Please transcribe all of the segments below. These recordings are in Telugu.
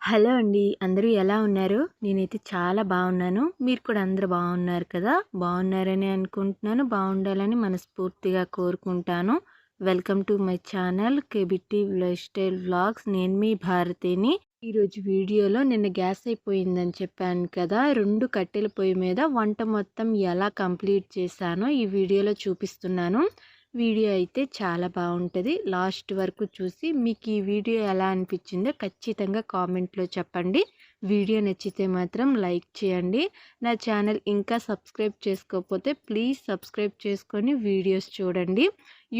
హలో అండి. అందరూ ఎలా ఉన్నారు? నేనైతే చాలా బాగున్నాను. మీరు కూడా అందరూ బాగున్నారు కదా! బాగున్నారని అనుకుంటున్నాను. బాగుండాలని మనస్ఫూర్తిగా కోరుకుంటాను. Welcome to my channel KBT life style vlogs. నేను మీ భారతిని. ఈరోజు వీడియోలో నిన్న గ్యాస్ అయిపోయిందని చెప్పాను కదా! 2 కట్టెల పొయ్యి మీద వంట మొత్తం ఎలా కంప్లీట్ చేశానో ఈ వీడియోలో చూపిస్తున్నాను. వీడియో అయితే చాలా బాగుంటుంది. లాస్ట్ వరకు చూసి మీకు ఈ వీడియో ఎలా అనిపించిందో ఖచ్చితంగా కామెంట్లో చెప్పండి. వీడియో నచ్చితే మాత్రం లైక్ చేయండి. నా ఛానల్ ఇంకా సబ్స్క్రైబ్ చేసుకోకపోతే ప్లీజ్ సబ్స్క్రైబ్ చేసుకొని వీడియోస్ చూడండి.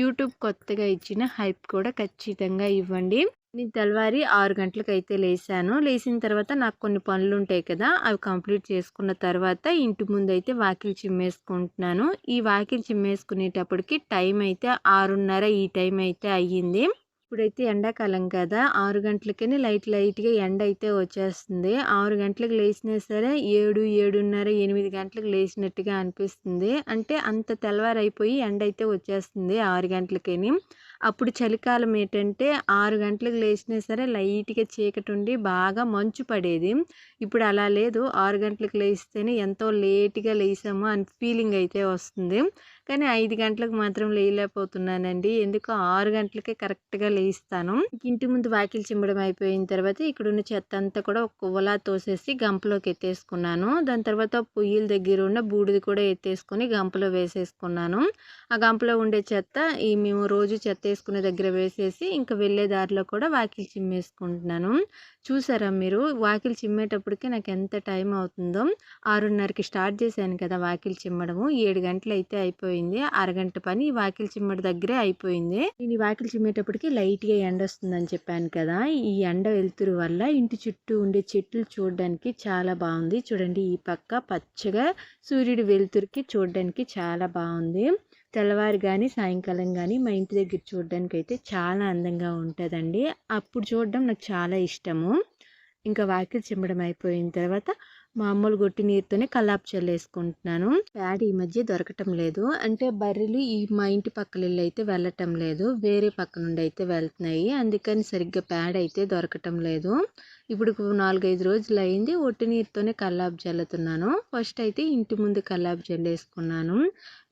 యూట్యూబ్ కొత్తగా ఇచ్చిన హైప్ కూడా ఖచ్చితంగా ఇవ్వండి. నేను తెల్లవారి 6 గంటలకైతే లేసాను. లేచిన తర్వాత నాకు కొన్ని పనులు ఉంటాయి కదా, అవి కంప్లీట్ చేసుకున్న తర్వాత ఇంటి ముందు అయితే వాకిలి చిమ్మేసుకుంటున్నాను. ఈ వాకిలి చిమ్మేసుకునేటప్పటికి టైం అయితే 6:30 ఈ టైం అయితే అయ్యింది. ఇప్పుడైతే ఎండాకాలం కదా, 6 గంటలకనే లైట్గా ఎండ అయితే వచ్చేస్తుంది. 6 గంటలకు లేచినా సరే 7, 7:30, 8 గంటలకు లేచినట్టుగా అనిపిస్తుంది. అంటే అంత తెల్లవారైపోయి ఎండ అయితే వచ్చేస్తుంది 6 గంటలకేని. అప్పుడు చలికాలం ఏంటంటే 6 గంటలకు లేచినా సరే లైట్గా చీకటి ఉండి బాగా మంచు పడేది. ఇప్పుడు అలా లేదు. 6 గంటలకు లేస్తేనే ఎంతో లేట్గా లేసాము అని ఫీలింగ్ అయితే వస్తుంది. కానీ 5 గంటలకు మాత్రం లేయలేకపోతున్నానండి. ఎందుకో 6 గంటలకే కరెక్ట్గా లేస్తాను. ఇంటి ముందు వాకిలి చిమ్మడం అయిపోయిన తర్వాత ఇక్కడున్న చెత్త అంతా కూడా ఒక కువ్వలా తోసేసి గంపలోకి ఎత్తేసుకున్నాను. దాని తర్వాత పొయ్యిల దగ్గర ఉన్న బూడిద కూడా ఎత్తేసుకొని గంపలో వేసేసుకున్నాను. ఆ గంపలో ఉండే చెత్త మేము రోజు చెత్త వేసుకునే దగ్గర వేసేసి ఇంకా వెళ్ళే దారిలో కూడా వాకిలి చిమ్మేసుకుంటున్నాను. చూసారా మీరు, వాకిలి చిమ్మేటప్పటికి నాకు ఎంత టైం అవుతుందో. 6:30కి స్టార్ట్ చేశాను కదా వాకిలి చిమ్మడము, 7 గంటలు అయితే అయిపోయింది. అరగంట పని ఈ వాకిలి చిమ్మడి దగ్గరే అయిపోయింది. నేను ఈ వాకిలి చిమ్మేటప్పటికి లైట్గా ఎండ వస్తుందని చెప్పాను కదా, ఈ ఎండ వెలుతురు వల్ల ఇంటి చుట్టూ ఉండే చెట్లు చూడడానికి చాలా బాగుంది. చూడండి, ఈ పక్క పచ్చగా సూర్యుడి వెలుతురుకి చూడడానికి చాలా బాగుంది. తెల్లవారు కానీ సాయంకాలం కానీ మా ఇంటి దగ్గర చూడడానికి అయితే చాలా అందంగా ఉంటుందండి. అప్పుడు చూడడం నాకు చాలా ఇష్టము. ఇంకా వాకిలి చిమ్మడం అయిపోయిన తర్వాత మామూలు గొట్టి నీరుతోనే కల్లాపు చల్లేసుకుంటున్నాను. ప్యాడ్ ఈ మధ్య దొరకటం లేదు. అంటే బర్రెలు మా ఇంటి పక్కల ఇల్లు అయితే వెళ్ళటం లేదు, వేరే పక్క నుండి అయితే వెళ్తున్నాయి. అందుకని సరిగ్గా ప్యాడ్ అయితే దొరకటం లేదు. ఇప్పుడు 4-5 రోజులు అయింది. ఒట్టి నీరుతోనే కల్లాపు చల్లుతున్నాను. ఫస్ట్ అయితే ఇంటి ముందు కల్లాపు చల్లేసుకున్నాను.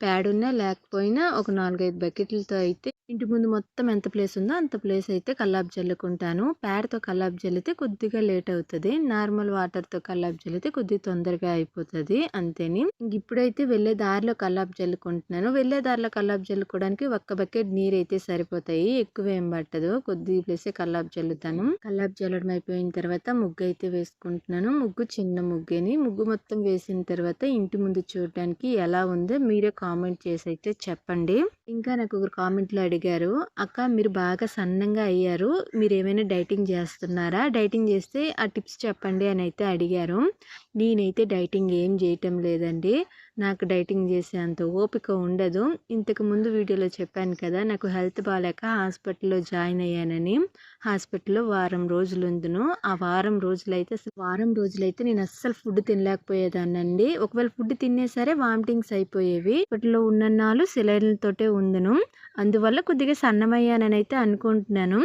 ప్యాడ్ ఉన్నా లేకపోయినా ఒక 4-5 బకెట్లతో అయితే ఇంటి ముందు మొత్తం ఎంత ప్లేస్ ఉందో అంత ప్లేస్ అయితే కల్లాపు చల్లుకుంటాను. ప్యాడ్తో కల్లాపు చల్లితే కొద్దిగా లేట్ అవుతుంది. నార్మల్ వాటర్తో కల్లాపు చల్లితే కొద్దిగా తొందరగా అయిపోతుంది అంతేని. ఇప్పుడైతే వెళ్ళే దారిలో కల్లాపు చల్లుకుంటున్నాను. వెళ్ళే దారిలో కల్లాపు చల్లుకోవడానికి ఒక్క బకెట్ నీరు అయితే సరిపోతాయి, ఎక్కువ ఏం పట్టదు. కొద్ది ప్లేసే కల్లాపు చల్లుతాను. కల్లాపు చల్లడం అయిపోయిన తర్వాత ముగ్గు అయితే వేసుకుంటున్నాను. ముగ్గు చిన్న ముగ్గేని. ముగ్గు మొత్తం వేసిన తర్వాత ఇంటి ముందు చూడడానికి ఎలా ఉందో మీరే కామెంట్ చేసి అయితే చెప్పండి. ఇంకా నాకు ఒకరు కామెంట్లో అడిగారు, అక్క మీరు బాగా సన్నంగా అయ్యారు, మీరు ఏమైనా డైటింగ్ చేస్తున్నారా, డైటింగ్ చేస్తే ఆ టిప్స్ చెప్పండి అని అయితే అడిగారు. నేనైతే డైటింగ్ ఏం చేయటం లేదండి. నాకు డైటింగ్ చేసే అంత ఓపిక ఉండదు. ఇంతకు ముందు వీడియోలో చెప్పాను కదా, నాకు హెల్త్ బాగాలేక హాస్పిటల్లో జాయిన్ అయ్యానని. హాస్పిటల్లో వారం రోజులు ఉందును. ఆ వారం రోజులైతే నేను అస్సలు ఫుడ్ తినలేకపోయేదాన్నండి. ఒకవేళ ఫుడ్ తినే సరే వామిటింగ్స్ అయిపోయేవి. హాస్పిటల్లో ఉన్నన్నాళ్ళు సెలైన్లతోటే ఉందును. అందువల్ల కొద్దిగా సన్నమయ్యానని అయితే అనుకుంటున్నాను.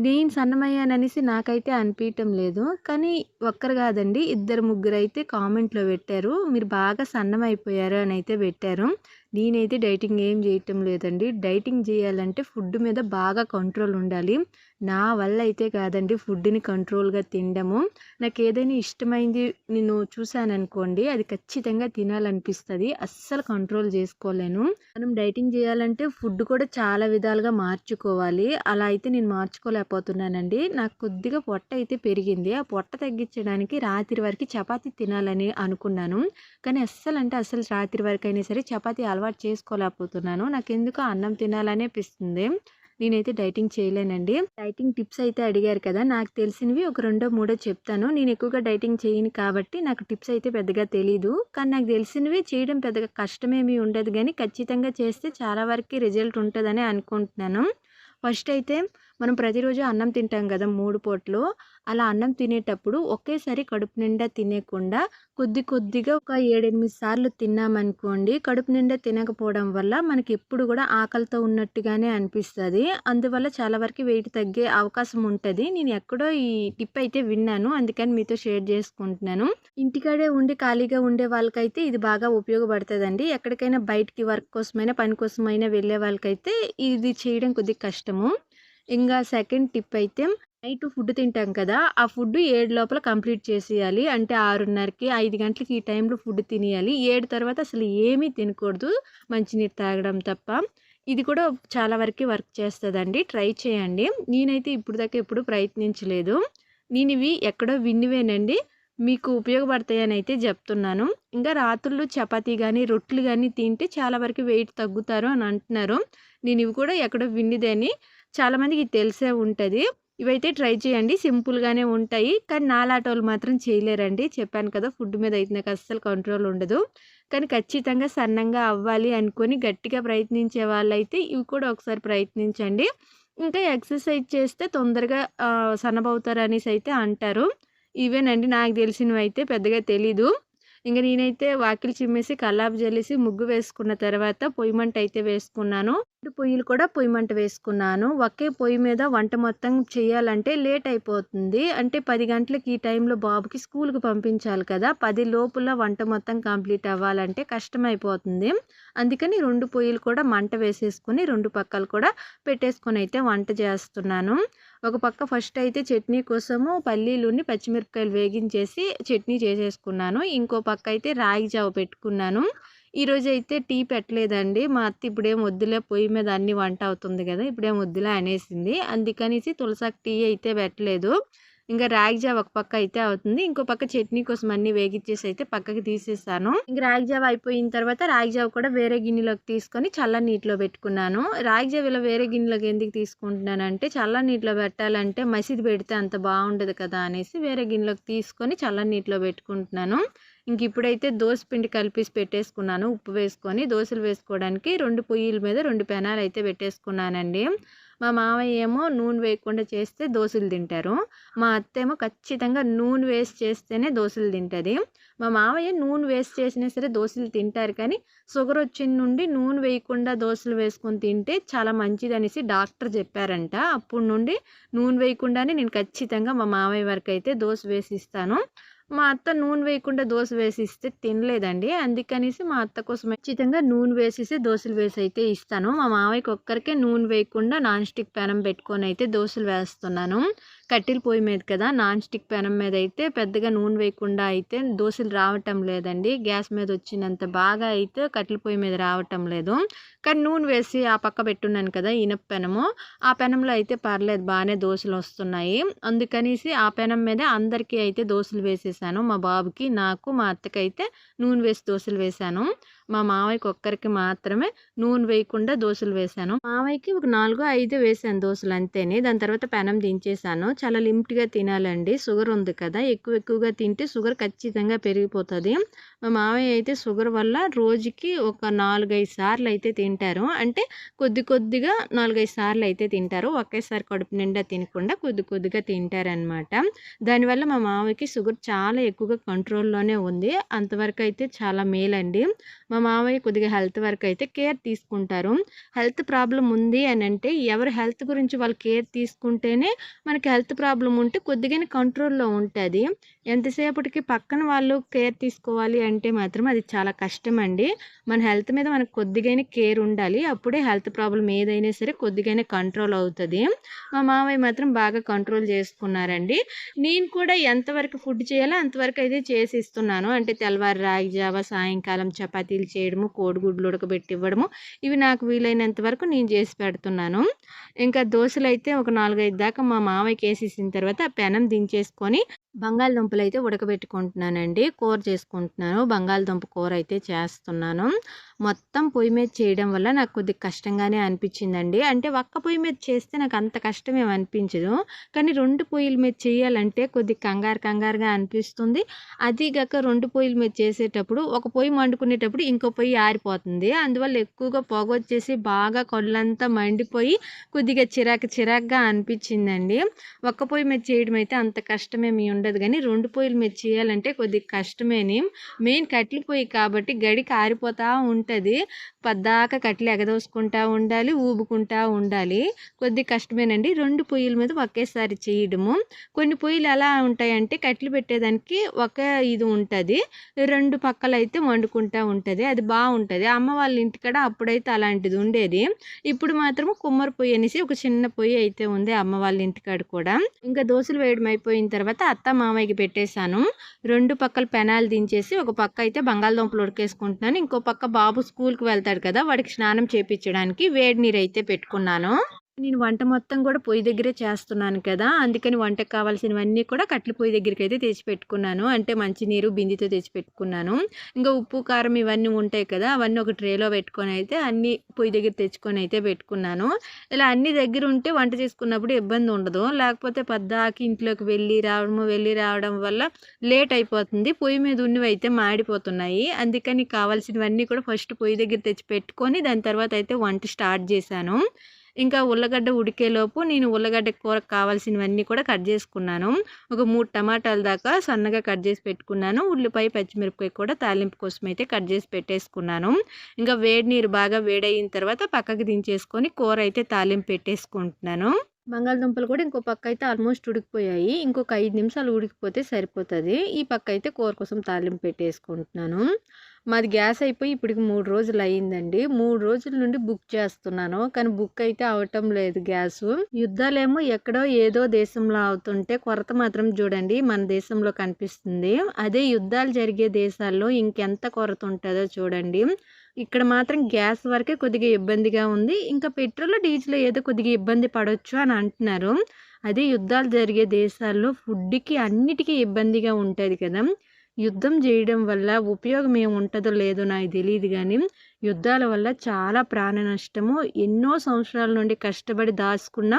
నేను సన్నమయ్యాననేసి నాకైతే అనిపించటం లేదు. కానీ ఒక్కరు కాదండి, 2-3 అయితే కామెంట్లో పెట్టారు, మీరు బాగా సన్నమైపోయారు అని అయితే పెట్టారు. నేనైతే డైటింగ్ ఏం చేయటం లేదండి. డైటింగ్ చేయాలంటే ఫుడ్ మీద బాగా కంట్రోల్ ఉండాలి. నా వల్ల అయితే కాదండి ఫుడ్ని కంట్రోల్గా తినడము. నాకు ఏదైనా ఇష్టమైంది నేను చూశాననుకోండి, అది ఖచ్చితంగా తినాలనిపిస్తుంది. అస్సలు కంట్రోల్ చేసుకోలేను. మనం డైటింగ్ చేయాలంటే ఫుడ్ కూడా చాలా విధాలుగా మార్చుకోవాలి. అలా అయితే నేను మార్చుకోలేకపోతున్నానండి. నాకు కొద్దిగా పొట్ట అయితే పెరిగింది. ఆ పొట్ట తగ్గించడానికి రాత్రి వరకు చపాతీ తినాలని అనుకున్నాను. కానీ అస్సలు రాత్రి వరకు అయినా సరే చపాతీ అలవాటు చేసుకోలేకపోతున్నాను. నాకెందుకో అన్నం తినాలనే అనిపిస్తుంది. నేనైతే డైటింగ్ చేయలేనండి. డైటింగ్ టిప్స్ అయితే అడిగారు కదా, నాకు తెలిసినవి ఒక 2-3 చెప్తాను. నేను ఎక్కువగా డైటింగ్ చేయను కాబట్టి నాకు టిప్స్ అయితే పెద్దగా తెలీదు. కానీ నాకు తెలిసినవి చేయడం పెద్దగా కష్టమేమీ ఉండదు, కానీ ఖచ్చితంగా చేస్తే చాలా వరకు రిజల్ట్ ఉంటుందని అనుకుంటున్నాను. ఫస్ట్ అయితే మనం ప్రతిరోజు అన్నం తింటాం కదా 3 పూటలు. అలా అన్నం తినేటప్పుడు ఒకేసారి కడుపు నిండా తినేయకుండా కొద్ది కొద్దిగా ఒక 7, 8 సార్లు తిన్నామనుకోండి, కడుపు నిండా తినకపోవడం వల్ల మనకెప్పుడు కూడా ఆకలితో ఉన్నట్టుగానే అనిపిస్తది. అందువల్ల చాలా వరకు వెయిట్ తగ్గే అవకాశం ఉంటది. నేను ఎక్కడో ఈ టిప్ అయితే విన్నాను. అందుకని మీతో షేర్ చేసుకుంటున్నాను. ఇంటికాడే ఉండి ఖాళీగా ఉండే వాళ్ళకైతే ఇది బాగా ఉపయోగపడతదండి. ఎక్కడికైనా బయటికి వర్క్ కోసమైనా, పని కోసమైనా వెళ్ళే వాళ్ళకైతే ఇది చేయడం కొద్దిగా కష్టము. ఇంగా సెకండ్ టిప్ అయితే నైట్ ఫుడ్ తింటాం కదా! ఆ ఫుడ్ 7 లోపల కంప్లీట్ చేసేయాలి. అంటే 6:30కి, 5 గంటలకి ఈ టైంలో ఫుడ్ తినేయాలి. 7 తర్వాత అసలు ఏమీ తినకూడదు. మంచినీరు తాగడం తప్ప. ఇది కూడా చాలా వరకి వర్క్ చేస్తదండి. ట్రై చేయండి. నేనైతే ఇప్పుడు దాకా ఎప్పుడు ప్రయత్నించలేదు. నేనివి ఎక్కడో విన్నవేనండి. మీకు ఉపయోగపడతాయని అయితే జెప్తున్నాను. ఇంకా రాత్రుళ్ళు చపాతీ గాని, రొట్టెలు గాని తింటే చాలా వరకు వెయిట్ తగ్గుతారు అని అంటున్నారు. నేనివి కూడా ఎక్కడో విన్నదని. చాలామందికి తెలిసే ఉంటది. ఇవైతే ట్రై చేయండి. సింపుల్‌గానే ఉంటాయి. కానీ నాలాటోళ్ళు మాత్రం చేయలేరండి. చెప్పాను కదా! ఫుడ్ మీద అయితే నాకు అస్సలు కంట్రోల్ ఉండదు. కానీ ఖచ్చితంగా సన్నంగా అవ్వాలి అనుకోని గట్టిగా ప్రయత్నించే వాళ్ళైతే ఇవి కూడా ఒకసారి ప్రయత్నించండి. ఇంకా ఎక్సర్సైజ్ చేస్తే తొందరగా సన్నబవుతారనేసి అయితే అంటారు. ఇవేనండి నాకు తెలిసినవైతే పెద్దగా తెలీదు. ఇంక నేనైతే వాకిలి చిమ్మేసి, కల్లాపు జల్లేసి, ముగ్గు వేసుకున్న తర్వాత పొయ్యి మంట అయితే వేసుకున్నాను. 2 పొయ్యిలు కూడా పొయ్యి మంట వేసుకున్నాను. ఒకే పొయ్యి మీద వంట మొత్తం చేయాలంటే లేట్ అయిపోతుంది. అంటే 10 గంటలకి ఈ టైంలో బాబుకి స్కూలుకి పంపించాలి కదా! 10 లోపుల వంట మొత్తం కంప్లీట్ అవ్వాలంటే కష్టమైపోతుంది. అందుకని 2 పొయ్యిలు కూడా మంట వేసేసుకొని 2 పక్కలు కూడా పెట్టేసుకొని అయితే వంట చేస్తున్నాను. ఒక పక్క ఫస్ట్ అయితే చట్నీ కోసము పల్లీలుని, పచ్చిమిరపకాయలు వేగించేసి చట్నీ చేసేసుకున్నాను. ఇంకో పక్క అయితే రాగి జావ పెట్టుకున్నాను. ఈరోజైతే టీ పెట్టలేదండి. మా అత్త ఇప్పుడేం వద్దులే పొయ్యి మీద అన్ని వంట అవుతుంది కదా! ఇప్పుడేం వద్దులే అనేసింది. అందుకనేసి తులసాకు టీ అయితే పెట్టలేదు. ఇంక రాగి జావ ఒక పక్క అయితే అవుతుంది. ఇంకో పక్క చట్నీ కోసం అన్నీ వేగిచ్చేసి అయితే పక్కకి తీసేసాను. ఇంక రాగి జావ అయిపోయిన తర్వాత రాగి జావ కూడా వేరే గిన్నెలోకి తీసుకొని చల్ల నీటిలో పెట్టుకున్నాను. రాగి జావ ఇలా వేరే గిన్నెలోకి ఎందుకు తీసుకుంటున్నానంటే చల్ల నీటిలో పెట్టాలంటే మసిది పెడితే అంత బాగుండదు కదా అనేసి వేరే గిన్నెలోకి తీసుకొని చల్ల నీటిలో పెట్టుకుంటున్నాను. ఇంక ఇప్పుడైతే దోస పిండి కలిపేసి పెట్టేసుకున్నాను. ఉప్పు వేసుకొని దోసలు వేసుకోవడానికి 2 పొయ్యిల మీద 2 పెనాలు అయితే పెట్టేసుకున్నానండి. మా మామయ్య ఏమో నూనె వేయకుండా చేస్తే దోసలు తింటారు. మా అత్తేమో ఖచ్చితంగా నూనె వేసి చేస్తేనే దోసలు తింటది. మా మామయ్య నూనె వేసి చేసినా సరే దోసలు తింటారు. కానీ షుగర్ వచ్చిన నుండి నూనె వేయకుండా దోసలు వేసుకొని తింటే చాలా మంచిదనేసి డాక్టర్ చెప్పారంట. అప్పటి నుండి నూనె వేయకుండానే నేను ఖచ్చితంగా మా మామయ్య వరకైతే దోస వేసి ఇస్తాను. మా అత్త నూనె వేయకుండా దోస వేసి ఇస్తే తినలేదండి. అందుకనేసి మా అత్త కోసం ఖచ్చితంగా నూనె వేసేసి దోసలు వేసి అయితే ఇస్తాను. మా మామయ్యకి ఒక్కరికే నూనె వేయకుండా నాన్ స్టిక్ పెనం పెట్టుకొని అయితే దోసలు వేస్తున్నాను. కట్టెల పొయ్యి మీద కదా! నాన్ స్టిక్ పెనం మీద అయితే పెద్దగా నూనె వేయకుండా అయితే దోసలు రావటం లేదండి. గ్యాస్ మీద వచ్చినంత బాగా అయితే కట్టెల పొయ్యి మీద రావటం లేదు. కానీ నూనె వేసి ఆ పక్క పెట్టున్నాను కదా ఇనప పెనము. ఆ పెనంలో అయితే పర్లేదు బాగానే దోసలు వస్తున్నాయి. అందుకనేసి ఆ పెనం మీదే అందరికీ అయితే దోసలు వేసేసాను. మా బాబుకి, నాకు, మా అత్తకైతే నూనె వేసి దోసలు వేశాను. మా మామయ్యకి ఒక్కరికి మాత్రమే నూనె వేయకుండా దోసలు వేశాను. మామయ్యకి ఒక 4, 5 వేశాను దోసలు అంతేని. దాని తర్వాత పెనం దించేసాను. చాలా లిమిట్‌గా తినాలండి. షుగర్ ఉంది కదా! ఎక్కువగా తింటే షుగర్ ఖచ్చితంగా పెరిగిపోతది. మా మామయ్య అయితే షుగర్ వల్ల రోజుకి ఒక 4, 5 సార్లు అయితే తింటారు. అంటే కొద్దిగా 4, 5 సార్లు అయితే తింటారు. ఒకేసారి కడుపు నిండా తినకుండా కొద్దిగా తింటారనమాట. దానివల్ల మా మామయ్యకి షుగర్ చాలా ఎక్కువగా కంట్రోల్‌లోనే ఉంది. అంతవరకు అయితే చాలా మేలండి. మా మామయ్య కొద్దిగా హెల్త్ వరకు అయితే కేర్ తీసుకుంటారు. హెల్త్ ప్రాబ్లమ్ ఉంది అనంటే ఎవరి హెల్త్ గురించి వాళ్ళు కేర్ తీసుకుంటేనే మనకి హెల్త్ ప్రాబ్లమ్ ఉంటే కొద్దిగానే కంట్రోల్‌లో ఉంటది. ఎంతసేపటికి పక్కన వాళ్ళు కేర్ తీసుకోవాలి అంటే మాత్రం అది చాలా కష్టమండి. మన హెల్త్ మీద మనకు కొద్దిగైనా కేర్ ఉండాలి. అప్పుడే హెల్త్ ప్రాబ్లమ్ ఏదైనా సరే కొద్దిగైనా కంట్రోల్ అవుతది. మా మామయ్య మాత్రం బాగా కంట్రోల్ చేసుకున్నారండి. నేను కూడా ఎంతవరకు ఫుడ్ చేయాలో అంతవరకు అయితే చేసి ఇస్తున్నాను. అంటే తెల్లవారి రాగి జావ, సాయంకాలం చపాతీలు చేయడము, కోడిగుడ్లు ఉడకబెట్టి ఇవ్వడము ఇవి నాకు వీలైనంత వరకు నేను చేసి పెడుతున్నాను. ఇంకా దోసలైతే ఒక 4, 5 దాకా మా మామయ్యకి ఏసేసిన తర్వాత ఆ పెనం దించేసుకొని బంగాళదుంపలైతే ఉడకబెట్టుకుంటున్నానండి. కూర చేసుకుంటున్నాను. బంగాళదుంప కూర అయితే చేస్తున్నాను. మొత్తం పొయ్యి మీద చేయడం వల్ల నాకు కొద్దిగా కష్టంగానే అనిపించిందండి. అంటే ఒక్క పొయ్యి మీద చేస్తే నాకు అంత కష్టమేమి అనిపించదు. కానీ 2 పొయ్యిల మీద చేయాలంటే కొద్దిగా కంగారుగా అనిపిస్తుంది. అదీ గాక 2 పొయ్యిల మీద చేసేటప్పుడు ఒక పొయ్యి మండుకునేటప్పుడు ఇంకో పొయ్యి ఆరిపోతుంది. అందువల్ల ఎక్కువగా పొగొచ్చేసి బాగా కళ్ళంతా మండిపోయి కొద్దిగా చిరాకుగా అనిపించిందండి. ఒక్క పొయ్యి మీద చేయడం అయితే అంత కష్టమేమి ఉండదు గానీ 2 పొయ్యిల మీద చేయాలంటే కొద్దిగా కష్టమేని. మెయిన్ కట్టెల పొయ్యి కాబట్టి గడి కారిపోతా ఉంటది. పద్దాక కట్టెలు ఎగదోసుకుంటా ఉండాలి, ఊపుకుంటా ఉండాలి. కొద్దిగా కష్టమేనండి 2 పొయ్యిల మీద ఒకేసారి చేయడము. కొన్ని పొయ్యిలు ఎలా ఉంటాయంటే కట్టెలు పెట్టేదానికి ఒక ఇది ఉంటది. 2 పక్కలైతే వండుకుంటా ఉంటది. అది బావుంటది. అమ్మ వాళ్ళ ఇంటికాడ అప్పుడైతే అలాంటిది ఉండేది. ఇప్పుడు మాత్రం కుమ్మరి పొయ్యి అనేసి ఒక చిన్న పొయ్యి అయితే ఉంది అమ్మ వాళ్ళ ఇంటికాడ కూడా. ఇంకా దోసలు వేయడం అయిపోయిన తర్వాత అత్త మామయ్యకి పెట్టేశాను. 2 పక్కల పెనాలు దించేసి ఒక పక్క అయితే బంగాళదుంపలు ఉడకేసుకుంటున్నాను. ఇంకో పక్క బాబు స్కూల్‌కి వెళ్తాడు కదా! వాడికి స్నానం చేపిచ్చడానికి వేడి నీరైతే పెట్టుకున్నాను. నేను వంట మొత్తం కూడా పొయ్యి దగ్గరే చేస్తున్నాను కదా! అందుకని వంటకు కావాల్సినవన్నీ కూడా కట్టెల పొయ్యి దగ్గరికైతే తెచ్చిపెట్టుకున్నాను. అంటే మంచినీరు బిందెతో తెచ్చిపెట్టుకున్నాను. ఇంకా ఉప్పు, కారం ఇవన్నీ ఉంటాయి కదా! అవన్నీ ఒక ట్రేలో పెట్టుకొనైతే అన్నీ పొయ్యి దగ్గర తెచ్చుకొనైతే పెట్టుకున్నాను. ఇలా అన్నీ దగ్గరుంటే వంట చేసుకున్నప్పుడు ఇబ్బంది ఉండదు. లేకపోతే పద్దాక ఇంట్లోకి వెళ్ళి రావడం వల్ల లేట్ అయిపోతుంది. పొయ్యి మీద ఉన్నవైతే మాడిపోతున్నాయి. అందుకని కావాల్సినవన్నీ కూడా ఫస్ట్ పొయ్యి దగ్గర తెచ్చి పెట్టుకొని దాని తర్వాత అయితే వంట స్టార్ట్ చేశాను. ఇంకా ఉల్లగడ్డ ఉడికేలోపు నేను ఉల్లగడ్డ కూరకు కావాల్సినవన్నీ కూడా కట్ చేసుకున్నాను. ఒక 3 టమాటాల దాకా సన్నగా కట్ చేసి పెట్టుకున్నాను. ఉల్లిపాయ, పచ్చిమిరపకాయ కూడా తాలింపు కోసం అయితే కట్ చేసి పెట్టేసుకున్నాను. ఇంకా వేడి నీరు బాగా వేడయిన తర్వాత పక్కకి దించేసుకొని కూర అయితే తాలింపు పెట్టేసుకుంటున్నాను. బంగాళదుంపలు కూడా ఇంకో పక్క అయితే ఆల్మోస్ట్ ఉడికిపోయాయి. ఇంకొక 5 నిమిషాలు ఉడికిపోతే సరిపోతది. ఈ పక్క అయితే కూర కోసం తాలింపు పెట్టేసుకుంటున్నాను. మాది గ్యాస్ అయిపోయి ఇప్పటికి 3 రోజులు అయిందండి. 3 రోజుల నుండి బుక్ చేస్తున్నాను. కానీ బుక్ అయితే అవ్వటం లేదు గ్యాసు. యుద్ధాలేమో ఎక్కడో ఏదో దేశంలో అవుతుంటే కొరత మాత్రం చూడండి మన దేశంలో కనిపిస్తుంది. అదే యుద్ధాలు జరిగే దేశాల్లో ఇంకెంత కొరత ఉంటదో చూడండి. ఇక్కడ మాత్రం గ్యాస్ వరకే కొద్దిగా ఇబ్బందిగా ఉంది. ఇంకా పెట్రోల్, డీజిల్ ఏదో కొద్దిగా ఇబ్బంది పడొచ్చు అని అంటున్నారు. అదే యుద్ధాలు జరిగే దేశాల్లో ఫుడ్‌కి అన్నిటికీ ఇబ్బందిగా ఉంటది కదా! యుద్ధం చేయడం వల్ల ఉపయోగం ఏముంటదో లేదో నాకు తెలీదు గానీ, యుద్ధాల వల్ల చాలా ప్రాణ నష్టము, ఎన్నో సంవత్సరాల నుండి కష్టపడి దాచుకున్న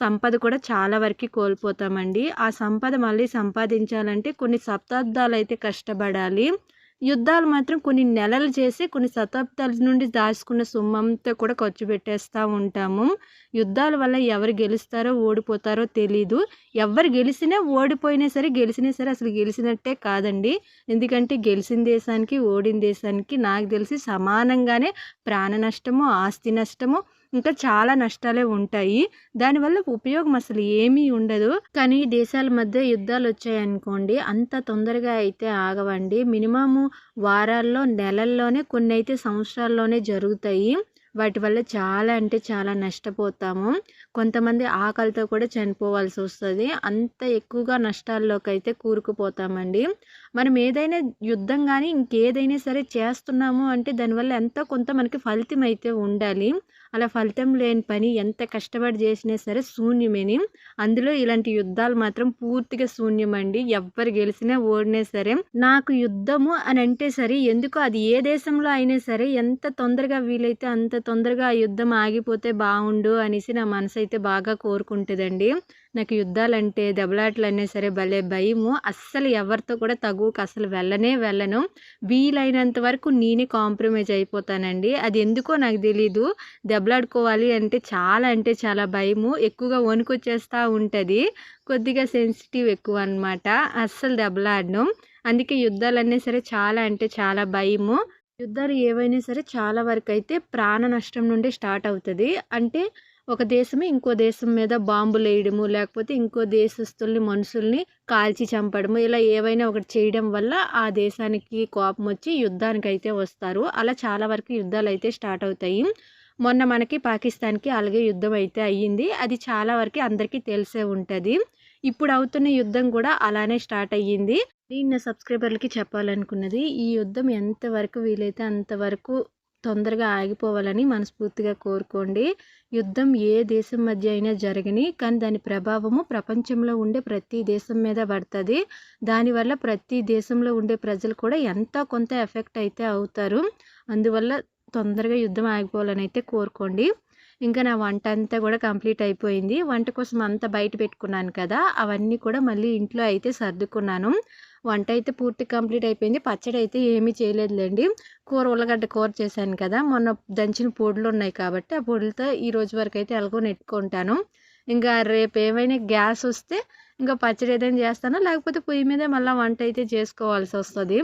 సంపద కూడా చాలా వరకి కోల్పోతామండి. ఆ సంపద మళ్ళీ సంపాదించాలంటే కొన్ని శతాబ్దాలైతే కష్టపడాలి. యుద్ధాలు మాత్రం కొన్ని నెలలు చేసి కొన్ని శతాబ్దాల నుండి దాచుకున్న సొమ్మంతా కూడా ఖర్చు పెట్టేస్తా ఉంటాము. యుద్ధాల వల్ల ఎవరు గెలుస్తారో, ఓడిపోతారో తెలీదు. ఎవ్వరు గెలిసినా, ఓడిపోయినా సరే, గెలిసినా సరే అసలు గెలిసినట్టే కాదండి. ఎందుకంటే గెలిసిన దేశానికి, ఓడిన దేశానికి నాకు తెలిసి సమానంగానే ప్రాణ నష్టము, ఆస్తి నష్టము, ఇంకా చాలా నష్టాలే ఉంటాయి. దానివల్ల ఉపయోగం అసలు ఏమీ ఉండదు. కానీ దేశాల మధ్య యుద్ధాలొచ్చాయనుకోండి అంత తొందరగా అయితే ఆగవండి. మినిమము వారాల్లో, నెలల్లోనే కొన్నైతే సంవత్సరాల్లోనే జరుగుతాయి. వాటి వల్ల చాలా అంటే చాలా నష్టపోతాము. కొంతమంది ఆకలితో కూడా చనిపోవాల్సొస్తది. అంత ఎక్కువగా నష్టాల్లోకైతే కూరుకుపోతామండి. మనం ఏదైనా యుద్ధం గానీ, ఇంకేదైనా సరే చేస్తున్నాము అంటే దానివల్ల ఎంతో కొంత మనకి ఫలితం అయితే ఉండాలి. అలా ఫలితం లేని పని ఎంత కష్టపడి చేసినా సరే శూన్యమేని. అందులో ఇలాంటి యుద్ధాలు మాత్రం పూర్తిగా శూన్యమండి. ఎవ్వరు గెలిసినా, ఓడినా సరే. నాకు యుద్ధము అని అంటే సరే ఎందుకో అది ఏ దేశంలో అయినా సరే ఎంత తొందరగా వీలైతే అంత తొందరగా ఆ యుద్ధం ఆగిపోతే బావుండు అనేసి నా మనసైతే బాగా కోరుకుంటదండి. నాకు యుద్ధాలంటే, దెబ్బలాటలన్నా సరే భలే భయము. అస్సలు ఎవరితో కూడా తగువుకి అసలు వెళ్ళను. వీలైనంత వరకు నేనే కాంప్రమైజ్ అయిపోతానండి. అది ఎందుకో నాకు తెలీదు. దెబ్బలాడుకోవాలి అంటే చాలా భయము. ఎక్కువగా వణుకొచ్చేస్తా ఉంటది. కొద్దిగా సెన్సిటివ్ ఎక్కువ అనమాట. అస్సలు దెబ్బలాడను. అందుకే యుద్ధాలన్నా సరే చాలా అంటే చాలా భయము. యుద్ధాలు ఏవైనా సరే చాలా వరకైతే ప్రాణ నష్టం నుండి స్టార్ట్ అవుతది. అంటే ఒక దేశమే ఇంకో దేశం మీద బాంబులేయడము, లేకపోతే ఇంకో దేశస్తుల్ని, మనుషుల్ని కాల్చి చంపడము, ఇలా ఏవైనా ఒకటి చేయడం వల్ల ఆ దేశానికి కోపమొచ్చి యుద్ధానికైతే వస్తారు. అలా చాలా వరకు యుద్ధాలైతే స్టార్ట్ అవుతాయి. మొన్న మనకి పాకిస్తాన్‌కి అలాగే యుద్ధం అయితే అయ్యింది. అది చాలా వరకి అందరికీ తెలిసే ఉంటది. ఇప్పుడు అవుతున్న యుద్ధం కూడా అలానే స్టార్ట్ అయ్యింది. నేను నా సబ్స్క్రైబర్లకి చెప్పాలనుకున్నది ఈ యుద్ధం ఎంతవరకు వీలైతే అంతవరకు తొందరగా ఆగిపోవాలని మనస్ఫూర్తిగా కోరుకోండి. యుద్ధం ఏ దేశం మధ్య అయినా జరగని, కానీ దాని ప్రభావము ప్రపంచంలో ఉండే ప్రతి దేశం మీద పడుతుంది. దానివల్ల ప్రతి దేశంలో ఉండే ప్రజలు కూడా ఎంతో కొంత ఎఫెక్ట్ అయితే అవుతారు. అందువల్ల తొందరగా యుద్ధం ఆగిపోవాలని అయితే కోరుకోండి. ఇంకా నా వంట అంతా కూడా కంప్లీట్ అయిపోయింది. వంట కోసం అంతా బయట పెట్టుకున్నాను కదా, అవన్నీ కూడా మళ్ళీ ఇంట్లో అయితే సర్దుకున్నాను. వంట అయితే పూర్తి కంప్లీట్ అయిపోయింది. పచ్చడి అయితే ఏమీ చేయలేదులేండి. ఉల్లగడ్డ కూర చేశాను కదా, మొన్న దంచిన పొడులు ఉన్నాయి కాబట్టి ఆ పొడులతో ఈ రోజు వరకు అయితే ఎలాగో నెట్టుకుంటాను. ఇంకా రేపు ఏమైనా గ్యాస్ వస్తే ఇంకా పచ్చడి ఏదైనా చేస్తాను, లేకపోతే పొయ్యి మీదే మళ్ళీ వంట అయితే చేసుకోవాల్సి వస్తుంది.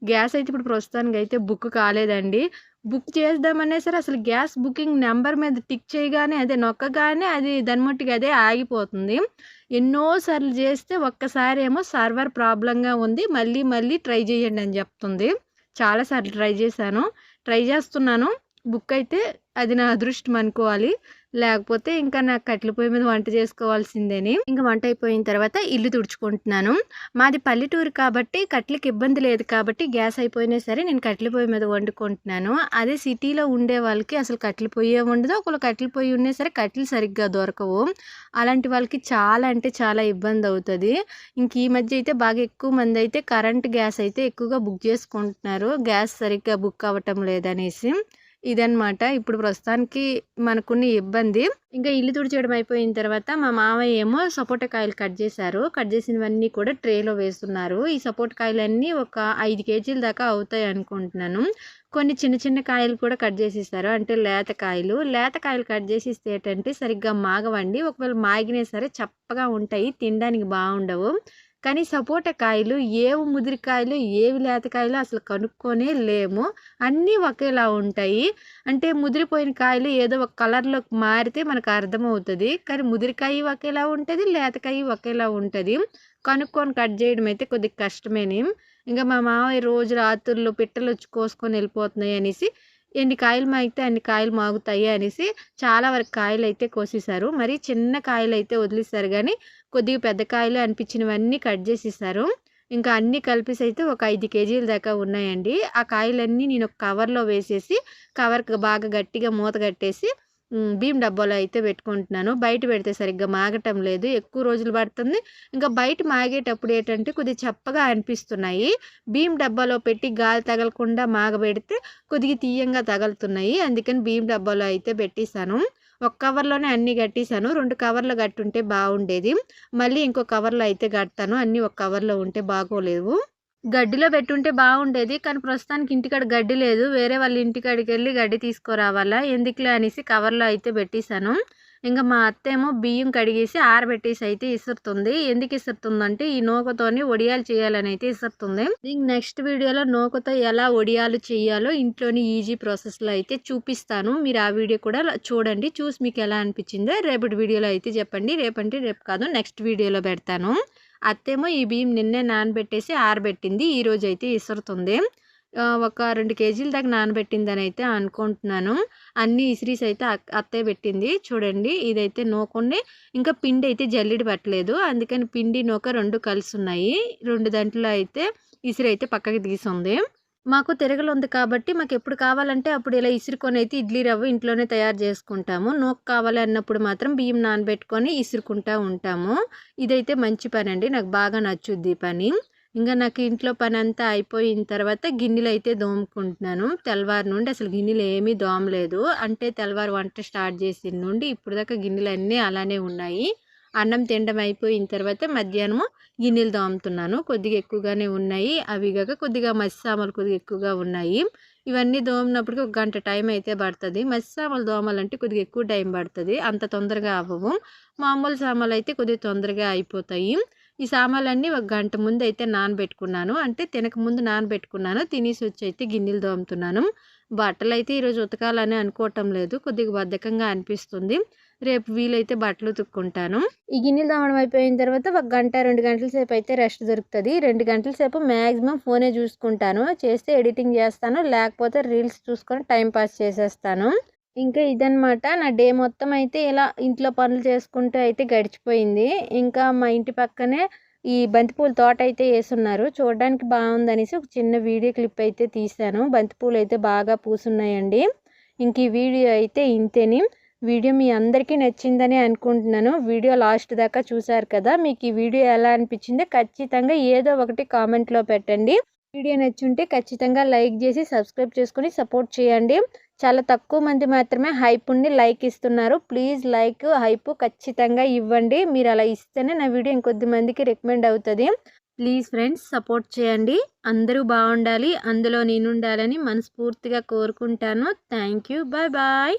గ్యాస్ అయితే ఇప్పుడు ప్రస్తుతానికి అయితే బుక్ కాలేదండి. బుక్ చేద్దామనే సరే అసలు గ్యాస్ బుకింగ్ నెంబర్ మీద టిక్ చేయగానే అదే నొక్కగానే అది దాని మట్టుకు అదే ఆగిపోతుంది. ఎన్నోసార్లు చేస్తే ఒక్కసారి ఏమో సర్వర్ ప్రాబ్లంగా ఉంది, మళ్ళీ మళ్ళీ ట్రై చేయండి అని చెప్తుంది. చాలాసార్లు ట్రై చేస్తున్నాను. బుక్ అయితే అది నా అదృష్టం అనుకోవాలి. లేకపోతే ఇంకా నాకు కట్టెల పొయ్యి మీద వంట చేసుకోవాల్సిందేని. ఇంకా వంట అయిపోయిన తర్వాత ఇల్లు తుడుచుకుంటున్నాను. మాది పల్లెటూరు కాబట్టి కట్టెలకి ఇబ్బంది లేదు కాబట్టి గ్యాస్ అయిపోయినా సరే నేను కట్టెల పొయ్యి మీద వండుకుంటున్నాను. అదే సిటీలో ఉండే వాళ్ళకి అసలు కట్టెల పొయ్యే ఉండదు. ఒకవేళ కట్టెల పొయ్యి ఉన్నా సరే కట్టెలు సరిగ్గా దొరకవు. అలాంటి వాళ్ళకి చాలా అంటే చాలా ఇబ్బంది అవుతుంది. ఇంక ఈ మధ్య అయితే బాగా ఎక్కువ మంది అయితే కరెంట్ గ్యాస్ అయితే ఎక్కువగా బుక్ చేసుకుంటున్నారు, గ్యాస్ సరిగ్గా బుక్ అవ్వటం లేదనేసి. ఇదనమాట ఇప్పుడు ప్రస్తుతానికి మనకున్న ఇబ్బంది. ఇంకా ఇల్లు తుడిచేయడం అయిపోయిన తర్వాత మా మామయ్య ఏమో సపోటా కాయలు కట్ చేశారు. కట్ చేసినవన్నీ కూడా ట్రేలో వేస్తున్నారు. ఈ సపోటా కాయలన్నీ ఒక 5 కేజీల దాకా అవుతాయి అనుకుంటున్నాను. కొన్ని చిన్న చిన్న కాయలు కూడా కట్ చేసిస్తారు, అంటే లేత కాయలు కట్ చేసి ఇస్తే ఏంటంటే సరిగ్గా మాగవండి. ఒకవేళ మాగినా సరే చప్పగా ఉంటాయి, తినడానికి బాగుండవు. కానీ సపోటా కాయలు ఏవి ముదిరికాయలు ఏవి లేతకాయలు అసలు కనుక్కొనే లేము. అన్నీ ఒకేలా ఉంటాయి. అంటే ముదిరిపోయిన కాయలు ఏదో ఒక కలర్లోకి మారితే మనకు అర్థమవుతుంది. కానీ ముదిరికాయ ఒకేలా ఉంటుంది, లేతకాయ ఒకేలా ఉంటుంది. కనుక్కొని కట్ చేయడం అయితే కొద్దిగా కష్టమేని. ఇంకా మా మామయ్య రోజు రాత్రుల్లో పిట్టలు వచ్చి కోసుకొని వెళ్ళిపోతున్నాయి అనేసి ఎన్ని కాయలు మాగితే అన్ని కాయలు మాగుతాయి అనేసి చాలా వరకు కాయలు అయితే కోసేశారు. మరి చిన్న కాయలు అయితే వదిలేశారు, కానీ కొద్దిగా పెద్ద కాయలు అనిపించినవన్నీ కట్ చేసేసారు. ఇంకా అన్నీ కలిపేసి అయితే ఒక 5 కేజీల దాకా ఉన్నాయండి. ఆ కాయలన్నీ నేను ఒక కవర్లో వేసేసి కవర్కి బాగా గట్టిగా మూత కట్టేసి బియ్యం డబ్బాలో అయితే పెట్టుకుంటున్నాను. బయట పెడితే సరిగ్గా మాగటం లేదు, ఎక్కువ రోజులు పడుతుంది. ఇంకా బయట మాగేటప్పుడు ఏంటంటే కొద్దిగా చప్పగా అనిపిస్తున్నాయి. బియ్యం డబ్బాలో పెట్టి గాలి తగలకుండా మాగబెడితే కొద్దిగా తీయంగా తగులుతున్నాయి. అందుకని బియ్యం డబ్బాలో అయితే పెట్టేశాను. ఒక కవర్లోనే అన్నీ కట్టేశాను. 2 కవర్లు కట్టుంటే బాగుండేది. మళ్ళీ ఇంకో కవర్లో అయితే కడతాను. అన్నీ ఒక కవర్లో ఉంటే బాగోలేవు. గడ్డిలో పెట్టుంటే బాగుండేది, కానీ ప్రస్తుతానికి ఇంటికాడ గడ్డి లేదు. వేరే వాళ్ళ ఇంటికాడికి వెళ్ళి గడ్డి తీసుకురావాలా, ఎందుకులే అనేసి కవర్లో అయితే పెట్టేశాను. ఇంకా మా అత్త ఏమో బియ్యం కడిగేసి ఆరబెట్టేసి అయితే ఇసురుతుంది. ఎందుకు ఇసురుతుందంటే ఈ నూకతోని వడియాలు చేయాలని అయితే ఇసురుతుంది. ఇంక నెక్స్ట్ వీడియోలో నూకతో ఎలా వడియాలు చేయాలో ఇంట్లోని ఈజీ ప్రాసెస్లో అయితే చూపిస్తాను. మీరు ఆ వీడియో కూడా చూడండి, చూసి మీకు ఎలా అనిపించిందో రేపటి వీడియోలో అయితే చెప్పండి. రేపు కాదు నెక్స్ట్ వీడియోలో పెడతాను. అత్తేమో ఈ బియ్యం నిన్నే నానబెట్టేసి ఆరబెట్టింది, ఈరోజు అయితే ఇసురుతుంది. ఒక 2 కేజీల దాకా నానబెట్టిందని అయితే అనుకుంటున్నాను. అన్నీ ఇసిరీస్ అయితే అత్తయ్య పెట్టింది. చూడండి ఇదైతే నూకుండి, ఇంకా పిండి అయితే జల్లెడి పట్టలేదు, అందుకని పిండి నూక 2 కలిసి ఉన్నాయి. 2 దాంట్లో అయితే ఇసిరి అయితే పక్కకి తీసింది. మాకు తిరగలు ఉంది కాబట్టి మాకు ఎప్పుడు కావాలంటే అప్పుడు ఇలా ఇసురుకొని అయితే ఇడ్లీ రవ్వ ఇంట్లోనే తయారు చేసుకుంటాము. నూక కావాలి అన్నప్పుడు మాత్రం బియ్యం నానబెట్టుకొని ఇసురుకుంటూ ఉంటాము. ఇదైతే మంచి పని అండి, నాకు బాగా నచ్చుద్ది ఈ పని. ఇంకా నాకు ఇంట్లో పని అంతా అయిపోయిన తర్వాత గిన్నెలు అయితే దోముకుంటున్నాను. తెల్లవారు నుండి అసలు గిన్నెలు ఏమీ దోమలేదు, అంటే తెల్లవారు వంట స్టార్ట్ చేసిన నుండి ఇప్పుడు దాకా గిన్నెలు అన్నీ అలానే ఉన్నాయి. అన్నం తినడం అయిపోయిన తర్వాత మధ్యాహ్నము గిన్నెలు దోముతున్నాను. కొద్దిగా ఎక్కువగానే ఉన్నాయి, అవి కాక కొద్దిగా మసి సామాన్లు కొద్దిగా ఎక్కువగా ఉన్నాయి. ఇవన్నీ దోమినప్పటికీ ఒక గంట టైం అయితే పడుతుంది. మసి సామాన్లు దోమాలంటే కొద్దిగా ఎక్కువ టైం పడుతుంది, అంత తొందరగా అవ్వవు. మామూలు సామాన్లు అయితే కొద్దిగా తొందరగా అయిపోతాయి. ఈ సామాన్లన్నీ ఒక గంట ముందు అయితే నానబెట్టుకున్నాను, అంటే తినక ముందు నానబెట్టుకున్నాను. తినేసి వచ్చి అయితే గిన్నెలు దోముతున్నాను. బట్టలు అయితే ఈరోజు ఉతకాలని అనుకోవటం లేదు, కొద్దిగా బద్ధకంగా అనిపిస్తుంది. రేపు వీలైతే బట్టలు ఉతుక్కుంటాను. ఈ గిన్నెలు తోమడం అయిపోయిన తర్వాత ఒక గంట 2 గంటల సేపు అయితే రెస్ట్ దొరుకుతుంది. 2 గంటల సేపు మ్యాక్సిమం ఫోనే చూసుకుంటాను. చేస్తే ఎడిటింగ్ చేస్తాను, లేకపోతే రీల్స్ చూసుకొని టైంపాస్ చేసేస్తాను. ఇంకా ఇదనమాట నా డే మొత్తం అయితే ఇలా ఇంట్లో పనులు చేసుకుంటూ అయితే గడిచిపోయింది. ఇంకా మా ఇంటి పక్కనే ఈ బంతిపూల తోట అయితే వేసున్నారు. చూడడానికి బాగుందనేసి ఒక చిన్న వీడియో క్లిప్ అయితే తీశాను. బంతిపూలు అయితే బాగా పూసున్నాయండి. ఇంక ఈ వీడియో అయితే ఇంతేని. వీడియో మీ అందరికీ నచ్చిందని అనుకుంటున్నాను. వీడియో లాస్ట్ దాకా చూసారు కదా. మీకు ఈ వీడియో ఎలా అనిపించిందో ఖచ్చితంగా ఏదో ఒకటి కామెంట్లో పెట్టండి. వీడియో నచ్చుంటే ఖచ్చితంగా లైక్ చేసి సబ్స్క్రైబ్ చేసుకొని సపోర్ట్ చేయండి. చాలా తక్కువ మంది మాత్రమే హైప్ని లైక్ ఇస్తున్నారు. ప్లీజ్ లైక్ హైప్ ఖచ్చితంగా ఇవ్వండి. మీరు అలా ఇస్తేనే నా వీడియో ఇంకొద్ది మందికి రికమెండ్ అవుతుంది. ప్లీజ్ ఫ్రెండ్స్ సపోర్ట్ చేయండి. అందరూ బాగుండాలి, అందులో నేను ఉండాలని మనస్ఫూర్తిగా కోరుకుంటాను. Thank you. Bye bye.